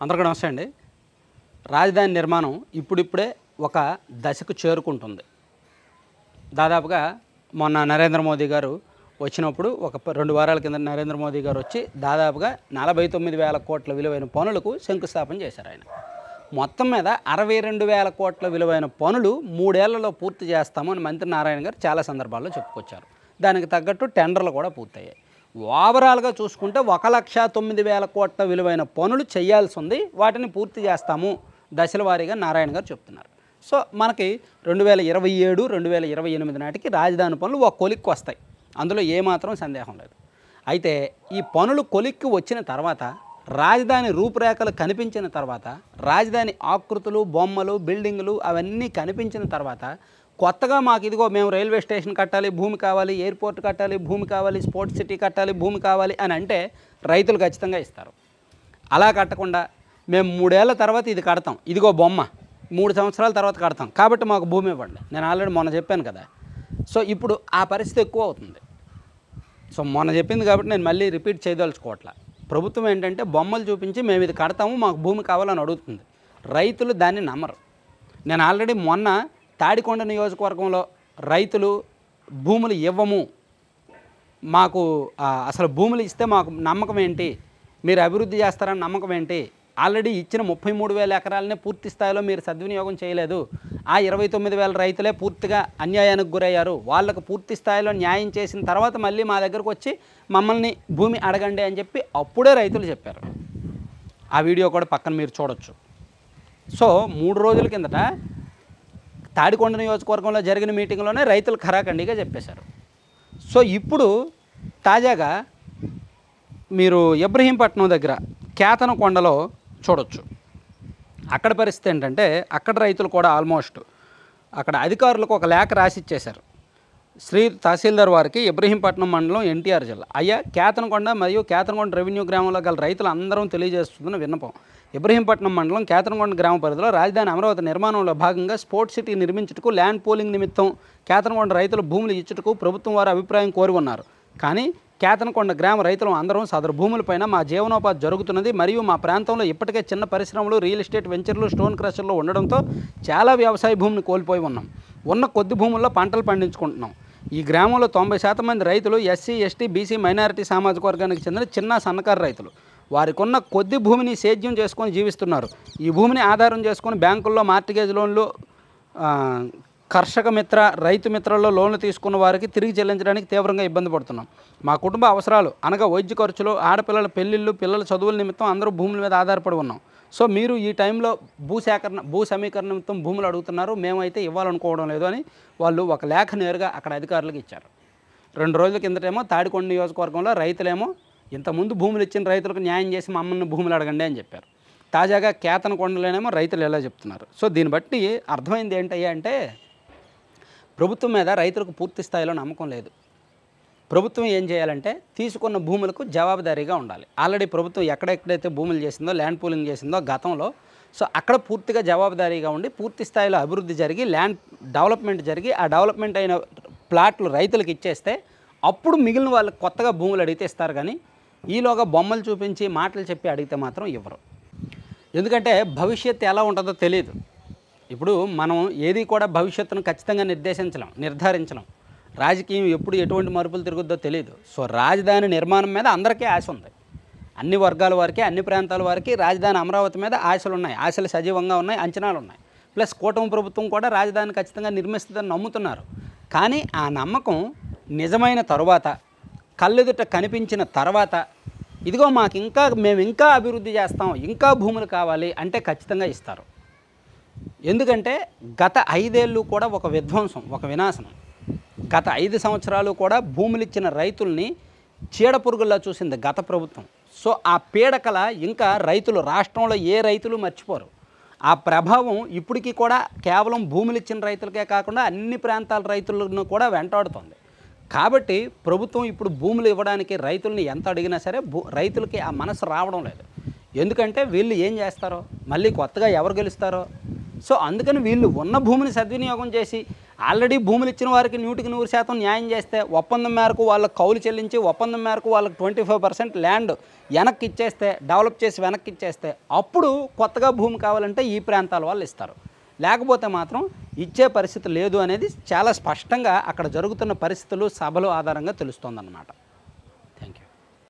అందరికీ నమస్తే అండి. రాజధాని నిర్మాణం ఇప్పుడిప్పుడే ఒక దశకు చేరుకుంటుంది. దాదాపుగా మొన్న నరేంద్ర మోదీ గారు వచ్చినప్పుడు ఒక 2 వారాల కింద నరేంద్ర మోదీ గారు వచ్చి దాదాపుగా 49,000 కోట్ల విలువైన పనులకు శంకుస్థాపన చేశారు ఆయన. మొత్తం మీద 62,000 కోట్ల విలువైన పనులు 3 ఏళ్లలో పూర్తి చేస్తామని మంత్రి నారాయణ గారు చాలా సందర్భాల్లో చెప్పుకొచ్చారు. దానికి తగ్గట్టు టెండర్లు కూడా పూర్తయ్యాయి. ఓవరాల్గా చూసుకుంటే 1,09,000 కోట్ల విలువైన పనులు చేయాల్సి ఉంది. వాటిని పూర్తి చేస్తాము దశల వారీగా నారాయణ గారు చెప్తున్నారు. సో మనకి 2027, 2028 నాటికి రాజధాని పనులు ఒక కొలిక్కి వస్తాయి. అందులో ఏమాత్రం సందేహం లేదు. అయితే ఈ పనులు కొలిక్కి వచ్చిన తర్వాత, రాజధాని రూపురేఖలు కనిపించిన తర్వాత, రాజధాని ఆకృతులు, బొమ్మలు, బిల్డింగులు అవన్నీ కనిపించిన తర్వాత, కొత్తగా మాకు ఇదిగో మేము రైల్వే స్టేషన్ కట్టాలి, భూమి కావాలి, ఎయిర్పోర్ట్ కట్టాలి, భూమి కావాలి, స్పోర్ట్స్ సిటీ కట్టాలి, భూమి కావాలి అని అంటే రైతులు ఖచ్చితంగా ఇస్తారు. అలా కట్టకుండా మేము 3 ఏళ్ల తర్వాత ఇది కడతాం, ఇదిగో బొమ్మ 3 సంవత్సరాల తర్వాత కడతాం కాబట్టి మాకు భూమి ఇవ్వండి. నేను ఆల్రెడీ మొన్న చెప్పాను కదా. సో ఇప్పుడు ఆ పరిస్థితి ఎక్కువ అవుతుంది. సో మొన్న చెప్పింది కాబట్టి నేను మళ్ళీ రిపీట్ చేయదలుచుకోవట్లా. ప్రభుత్వం ఏంటంటే బొమ్మలు చూపించి మేము ఇది కడతాము, మాకు భూమి కావాలని అడుగుతుంది. రైతులు దాన్ని నమ్మరు. నేను ఆల్రెడీ మొన్న తాడికొండ నియోజకవర్గంలో రైతులు భూములు ఇవ్వము, మాకు అసలు భూములు ఇస్తే మాకు నమ్మకం ఏంటి, మీరు అభివృద్ధి చేస్తారని నమ్మకం ఏంటి, ఆల్రెడీ ఇచ్చిన 33,000 ఎకరాలనే పూర్తి స్థాయిలో మీరు సద్వినియోగం చేయలేదు, ఆ 29,000 రైతులే పూర్తిగా అన్యాయానికి గురయ్యారు, వాళ్ళకు పూర్తి స్థాయిలో న్యాయం చేసిన తర్వాత మళ్ళీ మా దగ్గరకు వచ్చి మమ్మల్ని భూమి అడగండి అని చెప్పి అప్పుడే రైతులు చెప్పారు. ఆ వీడియో కూడా పక్కన మీరు చూడొచ్చు. సో 3 రోజుల కిందట తాడికొండ నియోజకవర్గంలో జరిగిన మీటింగ్లోనే రైతులు ఖరాఖండిగా చెప్పేశారు. సో ఇప్పుడు తాజాగా మీరు ఇబ్రహీంపట్నం దగ్గర కేతనకొండలో చూడొచ్చు. అక్కడ పరిస్థితి ఏంటంటే అక్కడ రైతులు కూడా ఆల్మోస్ట్ అక్కడ అధికారులకు ఒక లేఖ రాసి ఇచ్చేశారు. శ్రీ తహసీల్దార్ వారికి, ఇబ్రహీంపట్నం మండలం, ఎన్టీఆర్ జిల్లా. అయ్యా, కేతనకొండ మరియు కేతనకొండ రెవెన్యూ గ్రామంలో గల రైతులు అందరం తెలియజేస్తున్న విన్నపం. ఇబ్రహీంపట్నం మండలం కేతనకొండ గ్రామ పరిధిలో రాజధాని అమరావతి నిర్మాణంలో భాగంగా స్పోర్ట్స్ సిటీ నిర్మించుటకు ల్యాండ్ పూలింగ్ నిమిత్తం కేతనకొండ రైతులు భూములు ఇచ్చుటకు ప్రభుత్వం వారి అభిప్రాయం కోరి ఉన్నారు. కానీ కేతనకొండ గ్రామ రైతులు అందరం సదరు భూములపైన మా జీవనోపాధి జరుగుతున్నది మరియు మా ప్రాంతంలో ఇప్పటికే చిన్న పరిశ్రమలు, రియల్ ఎస్టేట్ వెంచర్లు, స్టోన్ క్రషర్లు ఉండడంతో చాలా వ్యవసాయ భూమిని కోల్పోయి ఉన్నాం. ఉన్న కొద్ది భూముల్లో పంటలు పండించుకుంటున్నాం. ఈ గ్రామంలో 90% మంది రైతులు ఎస్సీ, ఎస్టీ, బీసీ, మైనారిటీ సామాజిక వర్గానికి చెందిన చిన్న సన్నకారు రైతులు. వారికి ఉన్న కొద్ది భూమిని సేద్యం చేసుకొని జీవిస్తున్నారు. ఈ భూమిని ఆధారం చేసుకొని బ్యాంకుల్లో మార్టిగేజ్ లోన్లు, కర్షక మిత్ర, రైతు మిత్రల్లో లోన్లు తీసుకున్న వారికి తిరిగి చెల్లించడానికి తీవ్రంగా ఇబ్బంది పడుతున్నాం. మా కుటుంబ అవసరాలు అనగా వైద్య ఖర్చులు, ఆడపిల్లల పెళ్లిళ్ళు, పిల్లల చదువుల నిమిత్తం అందరూ భూముల మీద ఆధారపడి ఉన్నాం. సో మీరు ఈ టైంలో భూ సమీకరణ నిమిత్తం భూములు అడుగుతున్నారు, మేమైతే ఇవ్వాలనుకోవడం లేదు అని వాళ్ళు ఒక లేఖ నేరుగా అక్కడ అధికారులకు ఇచ్చారు. 2 రోజుల కిందటేమో తాడికొండ నియోజకవర్గంలో రైతులేమో ఇంతకుముందు భూములు ఇచ్చిన రైతులకు న్యాయం చేసి మమ్మల్ని భూములు అడగండి అని చెప్పారు. తాజాగా కేతనకొండలోనేమో రైతులు ఎలా చెప్తున్నారు. సో దీన్ని బట్టి అర్థమైంది ఏంటయ్యా అంటే ప్రభుత్వం మీద రైతులకు పూర్తి స్థాయిలో నమ్మకం లేదు. ప్రభుత్వం ఏం చేయాలంటే తీసుకున్న భూములకు జవాబుదారీగా ఉండాలి. ఆల్రెడీ ప్రభుత్వం ఎక్కడెక్కడైతే భూములు చేసిందో, ల్యాండ్ పూలింగ్ చేసిందో గతంలో, సో అక్కడ పూర్తిగా జవాబుదారీగా ఉండి పూర్తి స్థాయిలో అభివృద్ధి జరిగి ల్యాండ్ డెవలప్మెంట్ జరిగి ఆ డెవలప్మెంట్ అయిన ప్లాట్లు రైతులకు ఇచ్చేస్తే అప్పుడు మిగిలిన వాళ్ళకి కొత్తగా భూములు అడిగితే ఇస్తారు. కానీ ఈలోగా బొమ్మలు చూపించి మాటలు చెప్పి అడిగితే మాత్రం ఇవ్వరు. ఎందుకంటే భవిష్యత్తు ఎలా ఉంటుందో తెలియదు. ఇప్పుడు మనం ఏది కూడా భవిష్యత్తును ఖచ్చితంగా నిర్ధారించలేం. రాజకీయం ఎప్పుడు ఎటువంటి మరుపులు తిరుగుద్దో తెలియదు. సో రాజధాని నిర్మాణం మీద అందరికీ ఆశ ఉంది. అన్ని వర్గాల వారికి, అన్ని ప్రాంతాల వారికి రాజధాని అమరావతి మీద ఆశలు ఉన్నాయి. ఆశలు సజీవంగా ఉన్నాయి, అంచనాలు ఉన్నాయి. ప్లస్ కూటమి ప్రభుత్వం కూడా రాజధాని ఖచ్చితంగా నిర్మిస్తుందని నమ్ముతున్నారు. కానీ ఆ నమ్మకం నిజమైన తరువాత, కళ్ళెదుట కనిపించిన తర్వాత, ఇదిగో మేము ఇంకా అభివృద్ధి చేస్తాం, ఇంకా భూములు కావాలి అంటే ఖచ్చితంగా ఇస్తారు. ఎందుకంటే గత 5 ఏళ్ళు కూడా ఒక విధ్వంసం, ఒక వినాశనం. గత 5 సంవత్సరాలు కూడా భూములు ఇచ్చిన రైతుల్ని చీడపురుగుల్లా చూసింది గత ప్రభుత్వం. సో ఆ పీడకల ఇంకా రైతులు, రాష్ట్రంలో ఏ రైతులు మర్చిపోరు. ఆ ప్రభావం ఇప్పటికీ కూడా కేవలం భూములు ఇచ్చిన రైతులకే కాకుండా అన్ని ప్రాంతాల రైతులను కూడా వెంటాడుతుంది. కాబట్టి ప్రభుత్వం ఇప్పుడు భూములు ఇవ్వడానికి రైతుల్ని ఎంత అడిగినా సరే రైతులకి ఆ మనసు రావడం లేదు. ఎందుకంటే వీళ్ళు ఏం చేస్తారో, మళ్ళీ కొత్తగా ఎవరు గెలుస్తారో. సో అందుకని వీళ్ళు ఉన్న భూమిని సద్వినియోగం చేసి ఆల్రెడీ భూములు ఇచ్చిన వారికి 100% న్యాయం చేస్తే, ఒప్పందం మేరకు వాళ్ళకి కౌలు చెల్లించి, ఒప్పందం మేరకు వాళ్ళకి 25% ల్యాండ్ వెనక్కి ఇచ్చేస్తే, డెవలప్ చేసి వెనక్కి ఇచ్చేస్తే, అప్పుడు కొత్తగా భూమి కావాలంటే ఈ ప్రాంతాల వాళ్ళు ఇస్తారు. లేకపోతే మాత్రం ఇచ్చే పరిస్థితి లేదు అనేది చాలా స్పష్టంగా అక్కడ జరుగుతున్న పరిస్థితులు, సభలు ఆధారంగా తెలుస్తోందన్నమాట.